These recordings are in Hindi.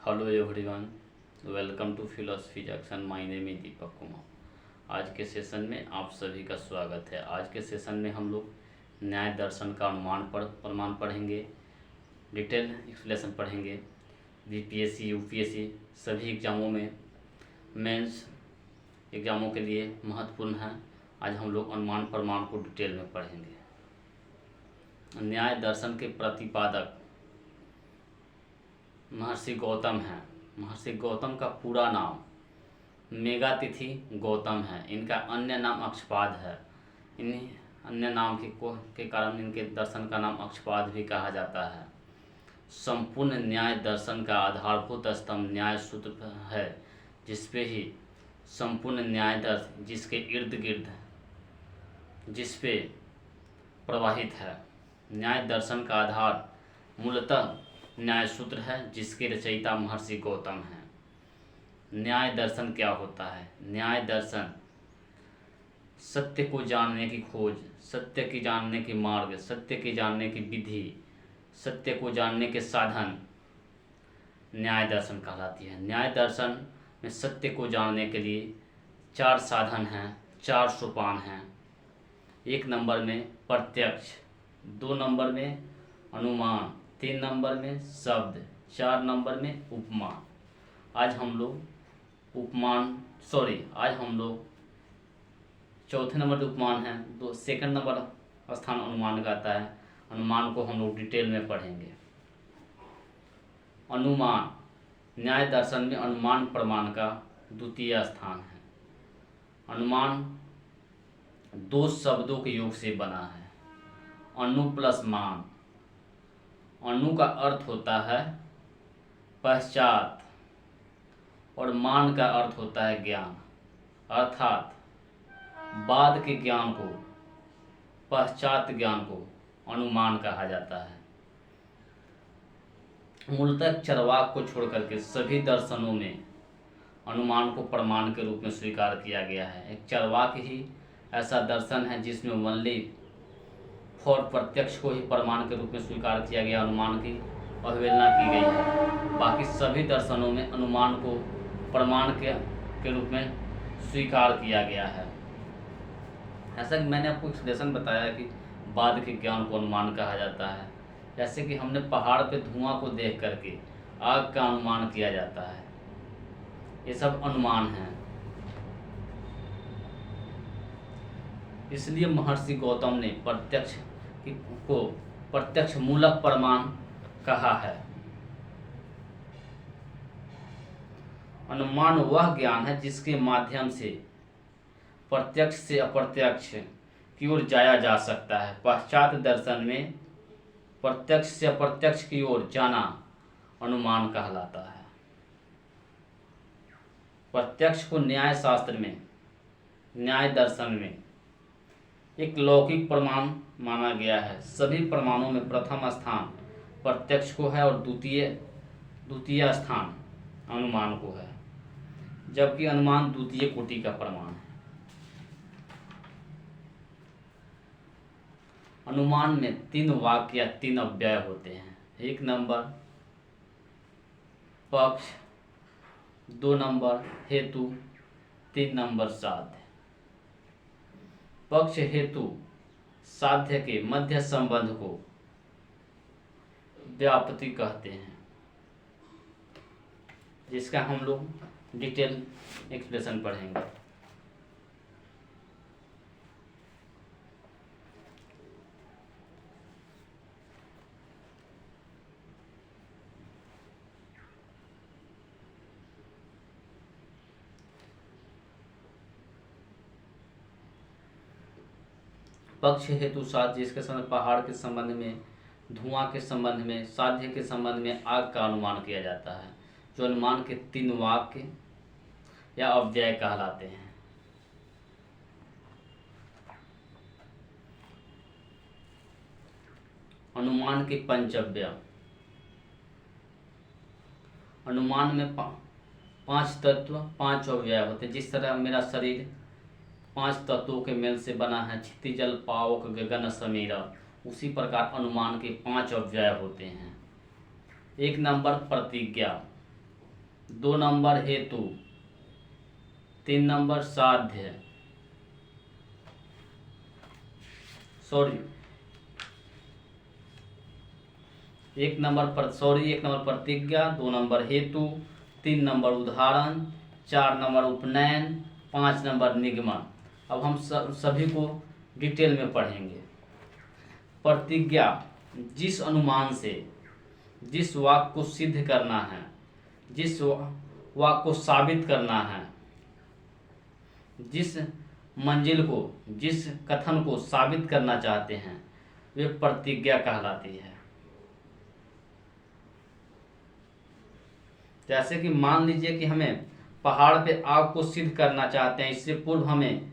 Hello everyone, welcome to philosophy junction. My name is Deepak Kumar. आज के सेशन में आप सभी का स्वागत है। आज के सेशन में हम लोग न्याय दर्शन का अनुमान प्रमाण पढ़ेंगे, डिटेल एक्सप्लेनेशन पढ़ेंगे। बीपीएससी यूपीएससी सभी एग्ज़ामों में, मेंस एग्ज़ामों के लिए महत्वपूर्ण है। आज हम लोग अनुमान प्रमाण को डिटेल में पढ़ेंगे। न्याय दर्शन के प्रतिपादक महर्षि गौतम हैं। महर्षि गौतम का पूरा नाम मेघातिथि गौतम है। इनका अन्य नाम अक्षपाद है। इन्हीं अन्य नाम के कारण इनके दर्शन का नाम अक्षपाद भी कहा जाता है। संपूर्ण न्याय दर्शन का आधारभूत स्तंभ न्याय सूत्र है, जिसपे ही संपूर्ण न्याय दर्शन जिसके इर्द गिर्द जिसपे प्रवाहित है। न्याय दर्शन का आधार मूलतः न्याय सूत्र है, जिसके रचयिता महर्षि गौतम हैं। न्याय दर्शन क्या होता है? न्याय दर्शन सत्य को जानने की खोज, सत्य की जानने की मार्ग, सत्य की जानने की विधि, सत्य को जानने के साधन न्याय दर्शन कहलाती है। न्याय दर्शन में सत्य को जानने के लिए 4 साधन हैं, 4 सोपान हैं। 1 नंबर में प्रत्यक्ष, 2 नंबर में अनुमान, 3 नंबर में शब्द, 4 नंबर में उपमान। आज हम लोग चौथे नंबर उपमान है, सेकंड नंबर स्थान अनुमान का आता है। अनुमान को हम लोग डिटेल में पढ़ेंगे। अनुमान न्याय दर्शन में अनुमान प्रमाण का द्वितीय स्थान है। अनुमान 2 शब्दों के योग से बना है, अनु प्लस मान। अनु का अर्थ होता है पश्चात और मान का अर्थ होता है ज्ञान, अर्थात बाद के ज्ञान को, पश्चात ज्ञान को अनुमान कहा जाता है। मूलतः चरवाक को छोड़कर के सभी दर्शनों में अनुमान को प्रमाण के रूप में स्वीकार किया गया है। एक चरवाक ही ऐसा दर्शन है जिसमें ओनली फॉर प्रत्यक्ष को ही प्रमाण के रूप में स्वीकार किया गया, अनुमान की अवहेलना की गई है। बाकी सभी दर्शनों में अनुमान को प्रमाण के रूप में स्वीकार किया गया है। ऐसा कि मैंने आपको एक्सप्लेनेशन बताया कि बाद के ज्ञान को अनुमान कहा जाता है। जैसे कि हमने पहाड़ पे धुआं को देख करके आग का अनुमान किया जाता है। ये सब अनुमान हैं। इसलिए महर्षि गौतम ने प्रत्यक्ष मूलक प्रमाण कहा है। अनुमान वह ज्ञान है जिसके माध्यम से प्रत्यक्ष से अप्रत्यक्ष की ओर जाया जा सकता है। पश्चात दर्शन में प्रत्यक्ष से अप्रत्यक्ष की ओर जाना अनुमान कहलाता है। प्रत्यक्ष को न्याय शास्त्र में, न्याय दर्शन में एक लौकिक प्रमाण माना गया है। सभी प्रमाणों में प्रथम स्थान प्रत्यक्ष को है और द्वितीय स्थान अनुमान को है, जबकि अनुमान द्वितीय कोटि का प्रमाण है। अनुमान में 3 वाक्य या 3 अव्यय होते हैं। 1 नंबर पक्ष, 2 नंबर हेतु, 3 नंबर साध्य। पक्ष हेतु साध्य के मध्य संबंध को व्याप्ति कहते हैं, जिसका हम लोग डिटेल एक्सप्लेनेशन पढ़ेंगे। पक्ष हेतु साध्य, जिसके संबंध पहाड़ के संबंध में, धुआं के संबंध में, साध्य के संबंध में आग का अनुमान किया जाता है, जो अनुमान के 3 वाक्य या अव्यय कहलाते हैं। अनुमान के पंचव्यय। अनुमान में 5 तत्व 5 अव्यय होते हैं। जिस तरह मेरा शरीर 5 तत्वों के मेल से बना है, क्षिति जल पावक गगन समीरा, उसी प्रकार अनुमान के 5 अव्यय होते हैं। 1 नंबर प्रतिज्ञा। 2 नंबर हेतु, 3 नंबर साध्य, एक नंबर प्रतिज्ञा, 2 नंबर हेतु, 3 नंबर उदाहरण, 4 नंबर उपनयन, 5 नंबर निगमन। अब हम सभी को डिटेल में पढ़ेंगे। प्रतिज्ञा, जिस अनुमान से जिस वाक्य को सिद्ध करना है, जिस वाक्य को साबित करना है, जिस मंजिल को, जिस कथन को साबित करना चाहते हैं, वे प्रतिज्ञा कहलाती है। जैसे कि मान लीजिए कि हमें पहाड़ पे आग को सिद्ध करना चाहते हैं, इससे पूर्व हमें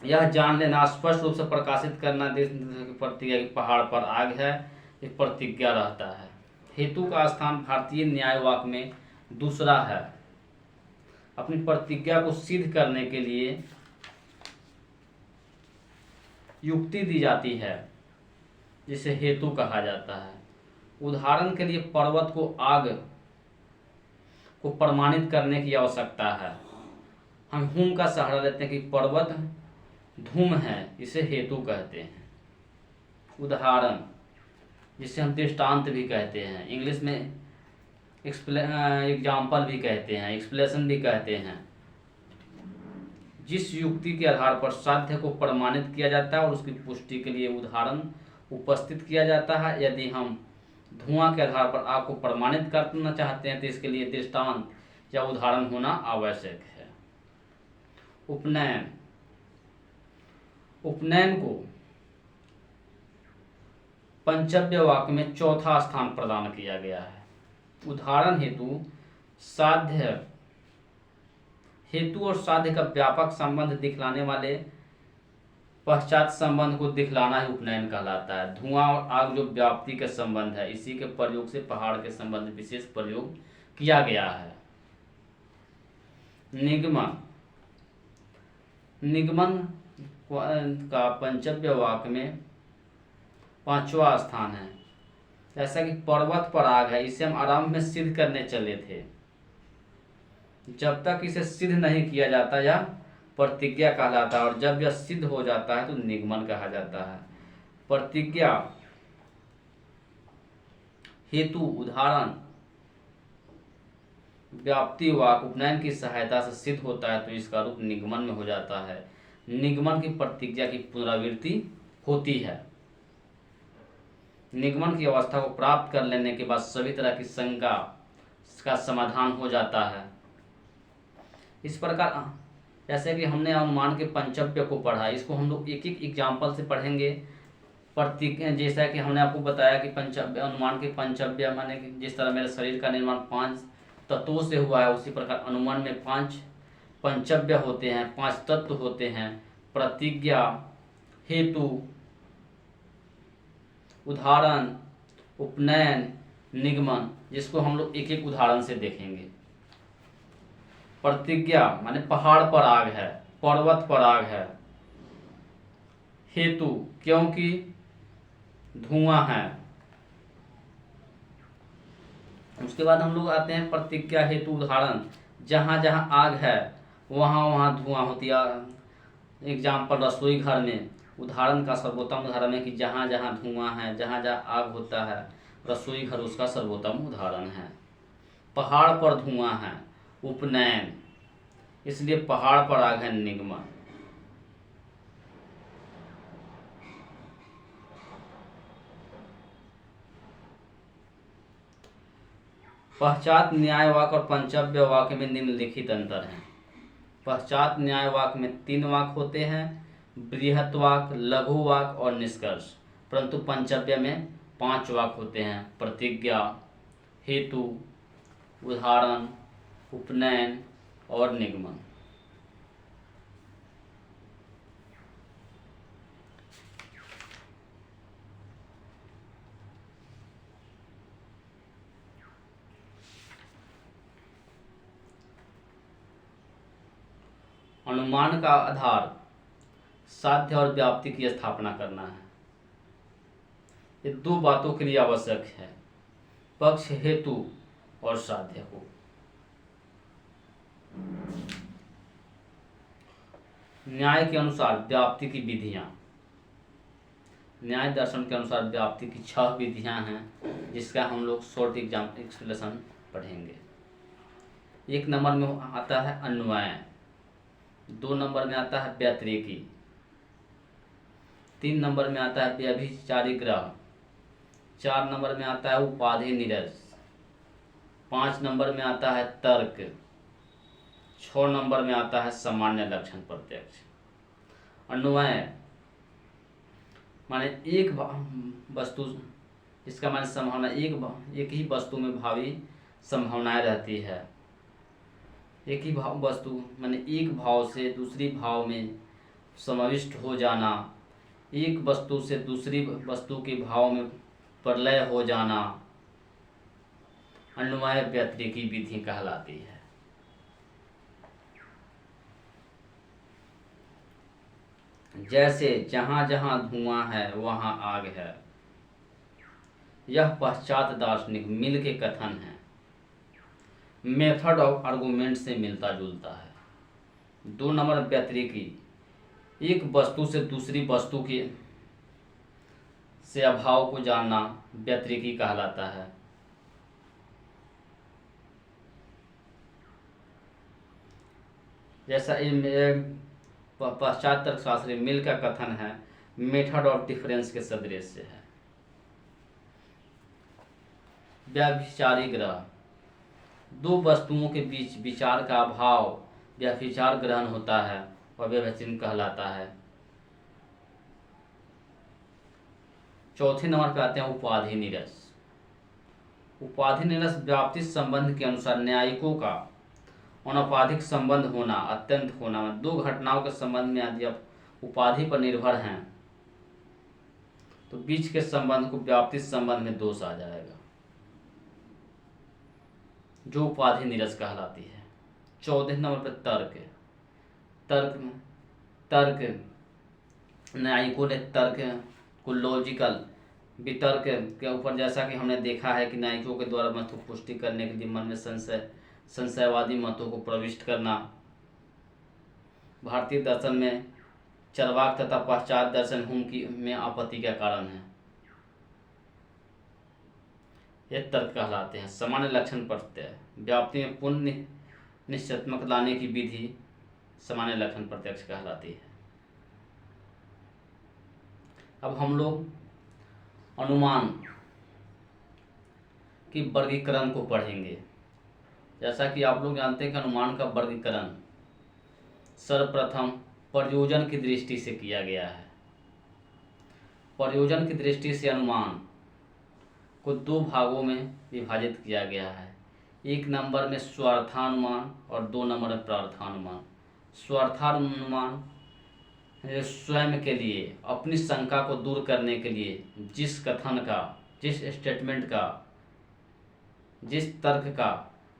यह जान लेना, स्पष्ट रूप से प्रकाशित करना प्रतिज्ञा कि पहाड़ पर आग है, एक प्रतिज्ञा रहता है। हेतु का स्थान भारतीय न्याय वाक्य में दूसरा है। अपनी प्रतिज्ञा को सिद्ध करने के लिए युक्ति दी जाती है, जिसे हेतु कहा जाता है। उदाहरण के लिए पर्वत को आग को प्रमाणित करने की आवश्यकता है। हम हुम का सहारा लेते हैं कि पर्वत धूम है, इसे हेतु कहते हैं। उदाहरण, जिसे हम दृष्टांत भी कहते हैं, इंग्लिश में एग्जाम्पल भी कहते हैं, एक्सप्लेनेशन भी कहते हैं। जिस युक्ति के आधार पर साध्य को प्रमाणित किया जाता है और उसकी पुष्टि के लिए उदाहरण उपस्थित किया जाता है। यदि हम धुआं के आधार पर आग को प्रमाणित करना चाहते हैं तो इसके लिए दृष्टांत या उदाहरण होना आवश्यक है। उपनयन, उपनयन को पंचव्य वाक्य में चौथा स्थान प्रदान किया गया है। उदाहरण हेतु साध्य, हेतु और साध्य का व्यापक संबंध दिखलाने वाले पश्चात संबंध को दिखलाना ही उपनयन कहलाता है। धुआं और आग जो व्याप्ति का संबंध है, इसी के प्रयोग से पहाड़ के संबंध विशेष प्रयोग किया गया है। निगमन, निगमन का पंचव्य वाक्य में 5वां स्थान है। जैसा कि पर्वत पर आग है, इसे हम आरंभ में सिद्ध करने चले थे। जब तक इसे सिद्ध नहीं किया जाता यह प्रतिज्ञा कहलाता है, और जब यह सिद्ध हो जाता है तो निगमन कहा जाता है। प्रतिज्ञा, हेतु, उदाहरण, व्याप्ति वाक्य उपनयन की सहायता से सिद्ध होता है तो इसका रूप निगमन में हो जाता है। निगमन की प्रतिज्ञा की पुनरावृत्ति होती है। निगमन की अवस्था को प्राप्त कर लेने के बाद सभी तरह की शंका का समाधान हो जाता है। इस प्रकार जैसे कि हमने अनुमान के पंचव्य को पढ़ा, इसको हम लोग एक एक एग्जाम्पल से पढ़ेंगे। प्रतिज्ञा, जैसा कि हमने आपको बताया कि पंचव्य, अनुमान के पंचव्य माने कि जिस तरह मेरे शरीर का निर्माण 5 तत्वों से हुआ है, उसी प्रकार अनुमान में 5 पंचव्य होते हैं, 5 तत्व होते हैं। प्रतिज्ञा, हेतु, उदाहरण, उपनयन, निगमन, जिसको हम लोग एक एक उदाहरण से देखेंगे। प्रतिज्ञा माने पहाड़ पर आग है, पर्वत पर आग है। हेतु, क्योंकि धुआं है। उसके बाद हम लोग आते हैं प्रतिज्ञा, हेतु, उदाहरण, जहां जहां आग है वहां वहां धुआं होती है। एग्जाम्पल, रसोई घर में उदाहरण का सर्वोत्तम उदाहरण है कि जहां जहां धुआं है, जहां जहां आग होता है, रसोई घर उसका सर्वोत्तम उदाहरण है। पहाड़ पर धुआं है, उपनयन, इसलिए पहाड़ पर आग है, निगमन। पश्चात न्याय वाक्य और पंचव्य वाक्य में निम्नलिखित अंतर है। पश्चात न्याय वाक्य में 3 वाक्य होते हैं, बृहत वाक्य, लघु वाक्य और निष्कर्ष। परंतु पंचव्य में 5 वाक्य होते हैं, प्रतिज्ञा, हेतु, उदाहरण, उपनयन और निगमन। अनुमान का आधार साध्य और व्याप्ति की स्थापना करना है। ये 2 बातों के लिए आवश्यक है। पक्ष हेतु और साध्य हो। न्याय के अनुसार व्याप्ति की विधियां। न्याय दर्शन के अनुसार व्याप्ति की 6 विधियां हैं, जिसका हम लोग शॉर्ट एग्जाम एक्सप्लेनेशन पढ़ेंगे। 1 नंबर में आता है अन्वय, 2 नंबर में आता है व्यतिरेकी, 3 नंबर में आता है व्यभिचारी ग्रह, 4 नंबर में आता है उपाधि निरस, 5 नंबर में आता है तर्क, 6 नंबर में आता है सामान्य लक्षण प्रत्यक्ष। अन्वय माने एक वस्तु, इसका माने संभावना, एक ही वस्तु में भावी संभावनाएं रहती है। एक ही वस्तु माने एक भाव से दूसरी भाव में समाविष्ट हो जाना, एक वस्तु से दूसरी वस्तु के भाव में प्रलय हो जाना, अन्वय व्यतिरेकी विधि कहलाती है। जैसे जहाँ जहाँ धुआं है वहाँ आग है, यह पश्चात दार्शनिक मिल के कथन है, मेथड ऑफ आर्गुमेंट से मिलता जुलता है। 2 नंबर व्यतिरेकी, एक वस्तु से दूसरी वस्तु के से अभाव को जानना व्यतिरेकी कहलाता है। जैसा पश्चात तर्कशास्त्री मिल का कथन है, मेथड ऑफ डिफरेंस के सदृश है। व्यभिचारी ग्रह, 2 वस्तुओं के बीच विचार का अभाव व्यभिचार ग्रहण होता है और व्यभिचार कहलाता है। 4 नंबर पे आते हैं उपाधि निरस। उपाधि निरस व्याप्ति संबंध के अनुसार न्यायिकों का अनौपाधिक संबंध होना, अत्यंत होना, 2 घटनाओं के संबंध में यदि उपाधि पर निर्भर हैं तो बीच के संबंध को व्याप्ति संबंध में दोष आ जाएगा, जो उपाधि निरस कहलाती है। 14 नंबर पर तर्क न्यायिकों ने तर्क को लॉजिकल वितर्क के ऊपर, जैसा कि हमने देखा है कि न्यायिकों के द्वारा मत को पुष्टि करने के लिए मन में संशयवादी मतों को प्रविष्ट करना। भारतीय दर्शन में चरवाक तथा पश्चात दर्शन में आपत्ति का कारण है, ये तर्क कहलाते हैं। सामान्य लक्षण प्रत्यय, व्याप्ति में पूर्ण निश्चयात्मक लाने की विधि सामान्य लक्षण प्रत्यक्ष कहलाती है। अब हम लोग अनुमान की वर्गीकरण को पढ़ेंगे। जैसा कि आप लोग जानते हैं कि अनुमान का वर्गीकरण सर्वप्रथम प्रयोजन की दृष्टि से किया गया है। प्रयोजन की दृष्टि से अनुमान को 2 भागों में विभाजित किया गया है। 1 नंबर में स्वार्थानुमान और 2 नंबर में प्रार्थानुमान। स्वार्थानुमान स्वयं के लिए अपनी शंका को दूर करने के लिए जिस कथन का, जिस स्टेटमेंट का, जिस तर्क का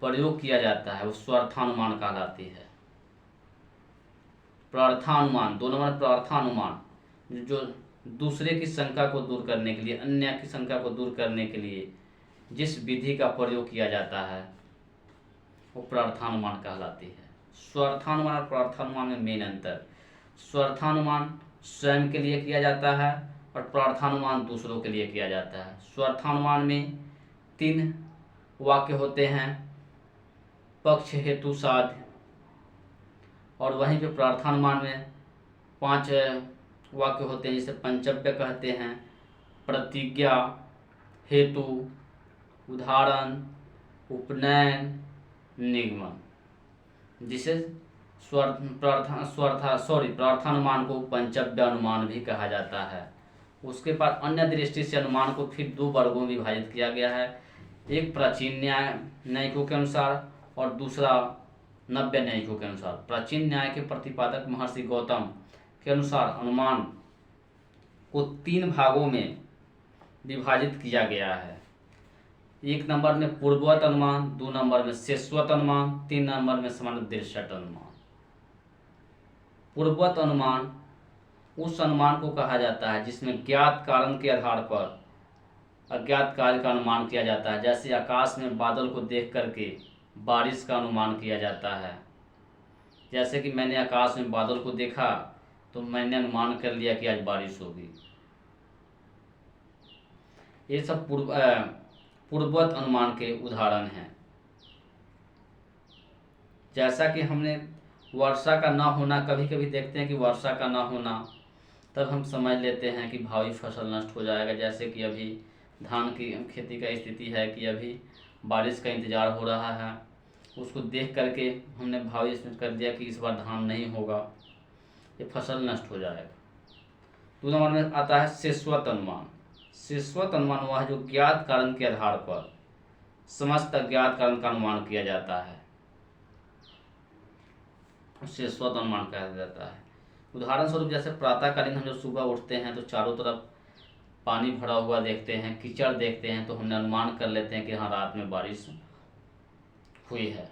प्रयोग किया जाता है वो स्वार्थानुमान कहलाती है। प्रार्थानुमान, 2 नंबर प्रार्थानुमान, जो दूसरे की शंका को दूर करने के लिए, अन्य की शंका को दूर करने के लिए जिस विधि का प्रयोग किया जाता है वो प्रार्थानुमान कहलाती है। स्वार्थानुमान और प्रार्थानुमान में मेन अंतर, स्वार्थानुमान स्वयं के लिए किया जाता है और प्रार्थानुमान दूसरों के लिए किया जाता है। स्वार्थानुमान में 3 वाक्य होते हैं, पक्ष हेतु साध्य, और वहीं पे प्रार्थानुमान में 5 वाक्य होते हैं, जिसे पंचव्य कहते हैं, प्रतिज्ञा, हेतु, उदाहरण, उपनयन, निगमन, जिसे प्रार्थानुमान को पंचव्य अनुमान भी कहा जाता है। उसके बाद अन्य दृष्टि से अनुमान को फिर 2 वर्गों में विभाजित किया गया है, एक प्राचीन न्यायिकों के अनुसार और दूसरा नव्य न्यायिकों के अनुसार। प्राचीन न्याय के प्रतिपादक महर्षि गौतम के अनुसार अनुमान को 3 भागों में विभाजित किया गया है। 1 नंबर में पूर्ववत अनुमान, 2 नंबर में शेषवत अनुमान, 3 नंबर में समान दृश्यत अनुमान। पूर्ववत अनुमान उस अनुमान को कहा जाता है जिसमें ज्ञात कारण के आधार पर अज्ञात कार्य का अनुमान किया जाता है। जैसे आकाश में बादल को देख करके बारिश का अनुमान किया जाता है। जैसे कि मैंने आकाश में बादल को देखा तो मैंने अनुमान कर लिया कि आज बारिश होगी। ये सब पूर्ववत अनुमान के उदाहरण हैं। जैसा कि हमने वर्षा का ना होना, कभी कभी देखते हैं कि वर्षा का ना होना, तब हम समझ लेते हैं कि भावी फसल नष्ट हो जाएगा। जैसे कि अभी धान की खेती का स्थिति है कि अभी बारिश का इंतज़ार हो रहा है, उसको देख करके हमने भावी कर दिया कि इस बार धान नहीं होगा, ये फसल नष्ट हो जाएगा। दूसरा नंबर में आता है शाश्वत अनुमान। शाश्वत अनुमान वह है जो ज्ञात कारण के आधार पर समस्त अज्ञात कारण का अनुमान किया जाता है, शाश्वत अनुमान कहा जाता है। उदाहरण स्वरूप जैसे प्रातःकालीन हम जब सुबह उठते हैं तो चारों तरफ पानी भरा हुआ देखते हैं, कीचड़ देखते हैं, तो हमने अनुमान कर लेते हैं कि हाँ रात में बारिश हुई है।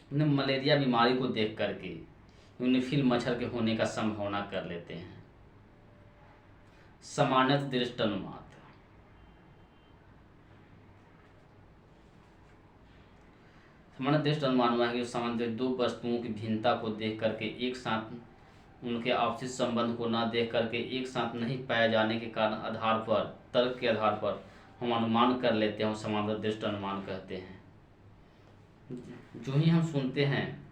हमने मलेरिया बीमारी को देख करके यूनिफिल मच्छर के होने का संभावना कर लेते हैं। सामान्य दृष्ट अनुमान। सामान्य दृष्ट अनुमान हुआ है कि सामान्य दो वस्तुओं की भिन्नता को देख करके एक साथ उनके आपसी संबंध को ना देख करके एक साथ नहीं पाए जाने के कारण आधार पर, तर्क के आधार पर हम अनुमान कर लेते हैं, सामान्य दृष्ट अनुमान कहते हैं। जो ही हम सुनते हैं,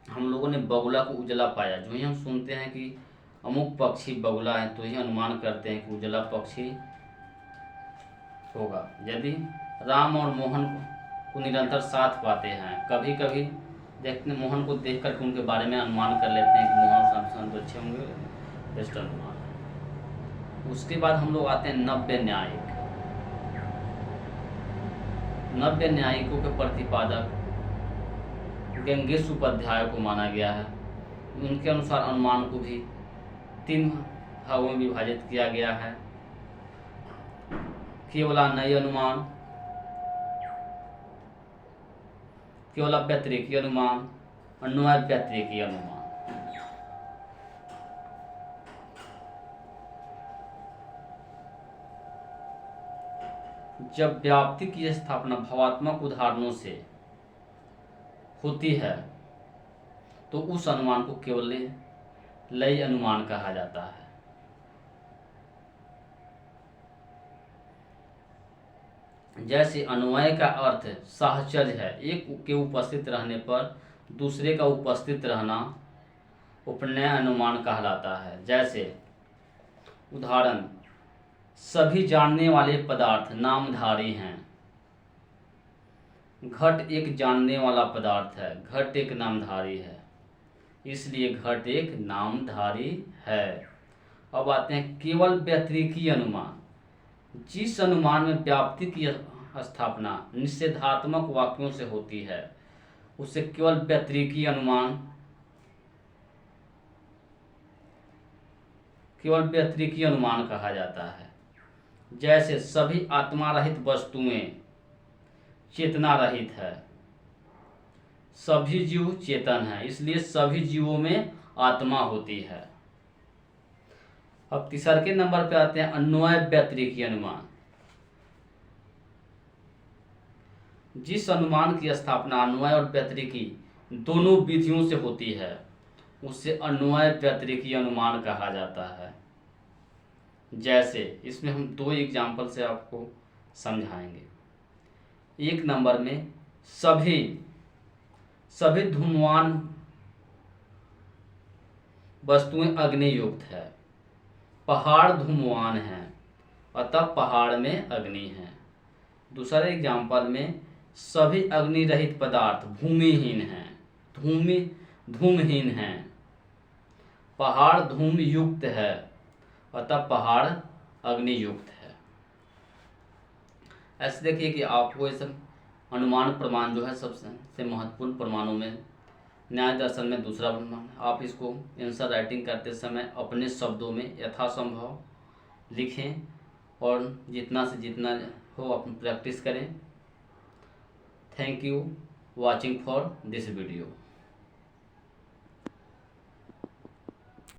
हम लोगों ने बगुला को उजला पाया, जो ही हम सुनते हैं कि अमुक पक्षी बगुला है, तो ही अनुमान करते हैं कि उजला पक्षी होगा। यदि राम और मोहन को निरंतर साथ पाते हैं, कभी कभी देखते हैं मोहन को देख करके उनके बारे में अनुमान कर लेते हैं कि मोहन शांत अच्छे होंगे, दृष्ट अनुमान। उसके बाद हम लोग आते हैं नव्य न्यायिक। नव्य न्यायिकों के प्रतिपादक गंगेश उपाध्याय को माना गया है। उनके अनुसार अनुमान को भी 3 भागों में विभाजित किया गया है। केवलान्वयी अनुमान, केवल व्यतिरेकी अनुमान, अन्वय व्यतिरेकी अनुमान। जब व्याप्ति की स्थापना भावात्मक उदाहरणों से होती है तो उस अनुमान को केवल लय अनुमान कहा जाता है। जैसे अन्वय का अर्थ साहचर्य है, एक के उपस्थित रहने पर दूसरे का उपस्थित रहना उपनय अनुमान कहलाता है। जैसे उदाहरण, सभी जानने वाले पदार्थ नामधारी हैं। घट एक जानने वाला पदार्थ है, घट एक नामधारी है, इसलिए घट एक नामधारी है। अब आते हैं केवल व्यतिरेकी अनुमान। जिस अनुमान में व्याप्ति की स्थापना निषेधात्मक वाक्यों से होती है उसे केवल व्यतिरेकी अनुमान, केवल व्यतिरेकी अनुमान कहा जाता है। जैसे सभी आत्मा रहित वस्तुएं चेतना रहित है, सभी जीव चेतन है, इसलिए सभी जीवों में आत्मा होती है। अब तीसरे नंबर पे आते हैं अन्वय व्यतिरेकी अनुमान। जिस अनुमान की स्थापना अन्वय और व्यतिरेकी दोनों विधियों से होती है उसे अन्वय व्यतिरेकी अनुमान कहा जाता है। जैसे इसमें हम 2 एग्जाम्पल से आपको समझाएंगे। 1 नंबर में सभी धूमवान वस्तुएं अग्नि युक्त है, पहाड़ धूमवान है, अतः पहाड़ में अग्नि है। दूसरे एग्जाम्पल में सभी अग्नि रहित पदार्थ भूमिहीन हैं, धूमहीन हैं, पहाड़ धूम युक्त है, अतः पहाड़ अग्नि युक्त है। ऐसे देखिए कि आपको ये सब अनुमान प्रमाण जो है सबसे महत्वपूर्ण प्रमाणों में न्याय दर्शन में दूसरा प्रमाण। आप इसको आंसर राइटिंग करते समय अपने शब्दों में यथासंभव लिखें और जितना से जितना हो आप प्रैक्टिस करें। Thank you watching for this video.